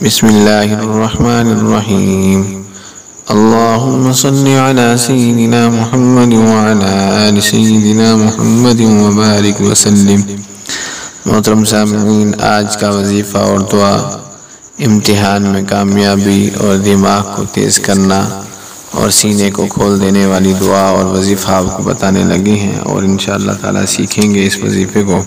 بسم الله الرحمن الرحيم. اللهم صل على سيدنا محمد وعلى آل سيدنا محمد وبارك وسلم. محترم سامعین، آج کا وظیفہ اور دعا امتحان میں کامیابی اور دماغ کو تیز کرنا اور سینے کو کھول دینے والی دعا اور وظیفہ آپ کو بتانے لگے ہیں، اور انشاءاللہ تعالیٰ سیکھیں گے اس وظیفے کو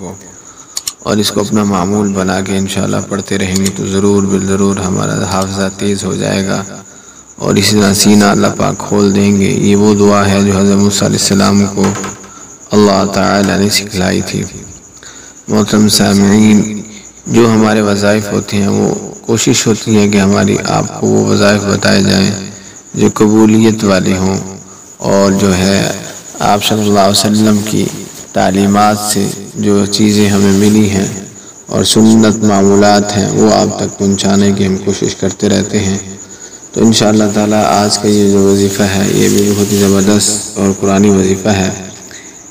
اور اس کو اپنا معمول بنا کے انشاءاللہ پڑھتے رہیں گے تو ضرور بالضرور ہمارا حافظہ تیز ہو جائے گا اور اسی طرح سینہ اللہ پاک کھول دیں گے۔ یہ وہ دعا ہے جو حضرت موسیٰ علیہ السلام کو اللہ تعالیٰ نے سکھلائی تھی۔ محترم سامعین، جو ہمارے وظائف ہوتے ہیں وہ کوشش ہوتی ہے کہ ہماری آپ کو وہ وظائف بتائے جائیں جو قبولیت والے ہوں، اور جو ہے آپ صلی اللہ علیہ وسلم کی تعلیمات سے جو چیزیں ہمیں ملی ہیں اور سنت معمولات ہیں وہ آپ تک پہنچانے کی ہم کوشش کرتے رہتے ہیں۔ تو انشاءاللہ تعالیٰ آج کا یہ جو وظیفہ ہے یہ بھی بہت ہی زبردست اور قرآنی وظیفہ ہے۔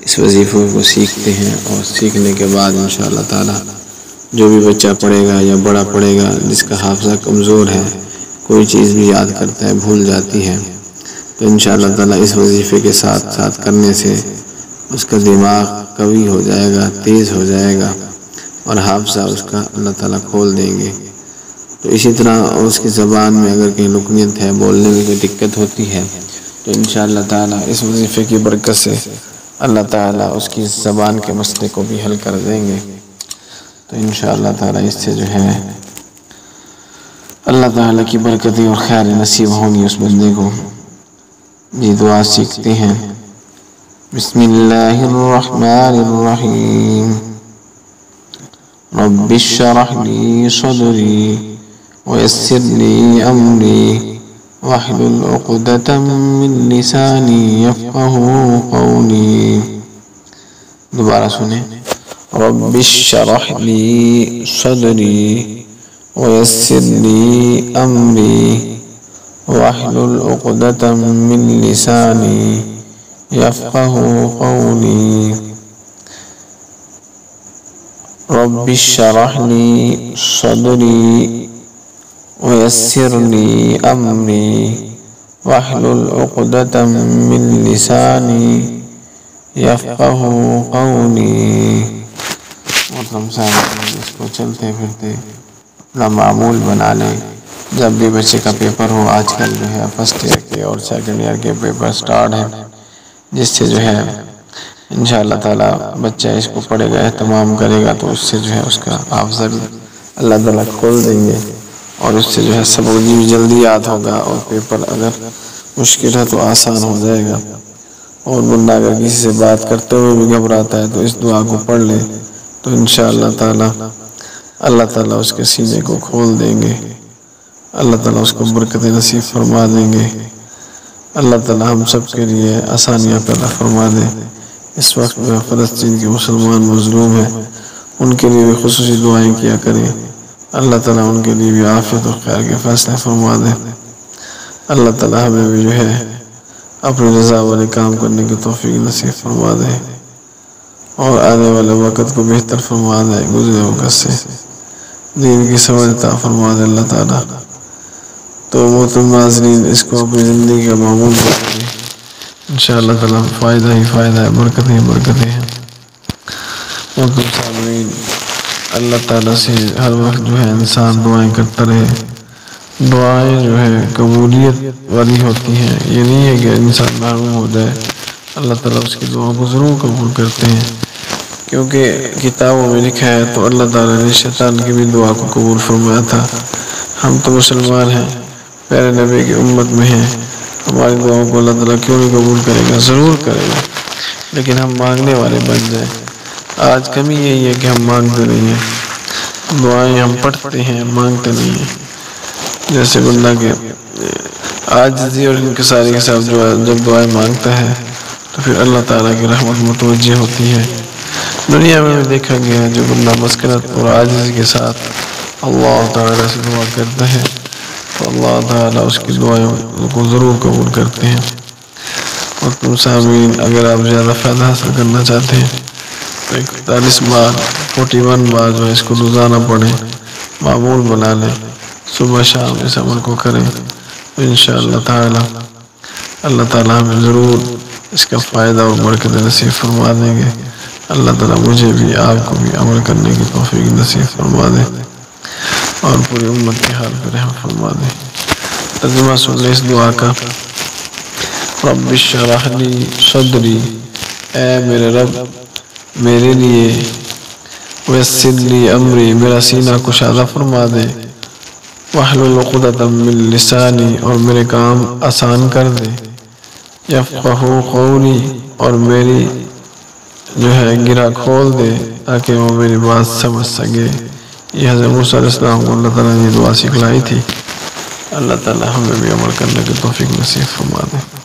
اس وظیفے کو سیکھتے ہیں اور سیکھنے کے بعد انشاءاللہ تعالیٰ جو بھی بچہ پڑھے گا یا بڑا پڑھے گا، جس کا حافظہ کمزور ہے، کوئی چیز بھی یاد کرتا ہے بھول جاتی ہے، تو انشاءاللہ تعالیٰ اس وظیفے کے ساتھ ساتھ کرنے سے اس کا دماغ قوی ہو جائے گا، تیز ہو جائے گا اور حافظہ اس کا اللہ تعالیٰ کھول دیں گے۔ تو اسی طرح اس کی زبان میں اگر کہیں لکنیت ہے، بولنے میں کوئی دقت ہوتی ہے، تو انشاءاللہ تعالیٰ اس وظیفے کی برکت سے اللہ تعالیٰ اس کی زبان کے مسئلے کو بھی حل کر دیں گے۔ تو انشاءاللہ تعالیٰ اس سے جو ہے اللہ تعالیٰ کی برکتیں اور خیر نصیب ہوں گی اس بندے کو۔ یہ دعا سیکھتے ہیں۔ بسم اللہ الرحمن الرحیم۔ رب اشرح لی صدری ویسر لی امری واحلل عقدۃ من لسانی یفقہوا قولی۔ دوبارہ سنیں۔ رب اشرح لی صدری ویسر لی امری واحلل عقدۃ من لسانی یفقہوا قولی۔ رب اشرح لی صدری ویسر لی امری واحلل عقدۃ من لسانی یفقہوا قولی۔ محترم سامعین، اس کو چلتے پھرتے اپنا معمول بنا لیں۔ جب بھی بچے کا پیپر ہو، آج کل جو ہے فرسٹ ایئر کے اور سیکنڈ ایئر کے پیپر سٹارٹ ہیں، جس سے جو ہے انشاءاللہ تعالیٰ بچہ اس کو پڑھے گا، اہتمام کرے گا، تو اس سے جو ہے اس کا حافظہ بھی اللہ تعالیٰ کھول دیں گے اور اس سے جو ہے سبق بھی جلدی یاد ہوگا، اور پیپر اگر مشکل ہے تو آسان ہو جائے گا۔ اور بندہ اگر کسی سے بات کرتے ہوئے بھی گھبراتا ہے تو اس دعا کو پڑھ لے تو انشاءاللہ تعالیٰ اللہ تعالیٰ اس کے سینے کو کھول دیں گے، اللہ تعالیٰ اس کو برکت نصیب فرما دیں گے۔ اللہ تعالیٰ ہم سب کے لیے آسانیاں پیدا فرما دیں۔ اس وقت جو فلسطین کے مسلمان مظلوم ہیں، ان کے لیے بھی خصوصی دعائیں کیا کریں۔ اللہ تعالیٰ ان کے لیے بھی عافیت اور خیر کے فیصلے فرما دیں۔ اللہ تعالیٰ ہمیں بھی جو ہے اپنی رضا والے کام کرنے کی توفیق نصیب فرما دے اور آنے والے وقت کو بہتر فرما دے، گزرے وقت سے دین کی سمجھ عطا فرما دے اللہ تعالیٰ۔ تو محترم ناظرین، اس کو اپنی زندگی کا معمول بنائیں، انشاءاللہ تعالیٰ فائدہ ہی فائدہ ہے، برکتیں ہی برکتیں ہیں۔ محترم سامعین، اللہ تعالیٰ سے ہر وقت جو ہے انسان دعائیں کرتا رہے۔ دعائیں جو ہے قبولیت والی ہوتی ہیں، یہ نہیں ہے کہ انسان محروم ہو جائے، اللہ تعالیٰ اس کی دعاؤں کو ضرور قبول کرتے ہیں، کیونکہ کتابوں میں لکھا ہے تو اللہ تعالیٰ نے شیطان کی بھی دعا کو قبول فرمایا تھا۔ ہم تو مسلمان ہیں، پیارے نبی کی امت میں ہیں، ہماری دعاؤں کو اللہ تعالیٰ کیوں نہیں قبول کرے گا؟ ضرور کرے گا، لیکن ہم مانگنے والے بن جائیں۔ آج کمی یہی ہے کہ ہم مانگتے نہیں ہیں، دعائیں ہم پڑھتے ہیں، مانگتے نہیں ہیں۔ جیسے بندہ کے عاجزی اور انکساری کے ساتھ جب دعائیں مانگتا ہے تو پھر اللہ تعالیٰ کی رحمت متوجہ ہوتی ہے۔ دنیا میں بھی دیکھا گیا ہے، جو بندہ مسکنت اور عاجزی کے ساتھ اللہ تعالیٰ سے دعا کرتا ہے تو اللہ تعالیٰ اس کی دعائیں کو ضرور قبول کرتے ہیں۔ اور تم سامعین، اگر آپ زیادہ فائدہ حاصل کرنا چاہتے ہیں تو 41 بار جو ہے اس کو روزانہ پڑھیں، معمول بنا لیں صبح شام اس عمل کو کریں انشاءاللہ تعالی اللہ تعالیٰ ہمیں ضرور اس کا فائدہ اور برکت نصیب فرما دیں گے۔ اللہ تعالیٰ مجھے بھی آپ کو بھی عمل کرنے کی توفیق نصیب فرما دے اور پوری امت کے حال پر رحم فرما دے۔ ترجمہ سن لیں اس دعا کا۔ رب اشرح لی صدری، اے میرے رب میرے لیے ویسر لی امری، میرا سینہ کشادہ فرما دے، واحلل عقدۃ من لسانی، اور میرے کام آسان کر دے، یفقہوا قولی، اور میری گرہ کھول دے تاکہ وہ میری بات سمجھ سکے۔ یہ حضرت موسیٰ علیہ السلام کو اللہ تعالیٰ نے یہ دعا سکھلائی تھی۔ اللہ تعالیٰ ہمیں بھی عمل کرنے کی توفیق نصیب فرما دے۔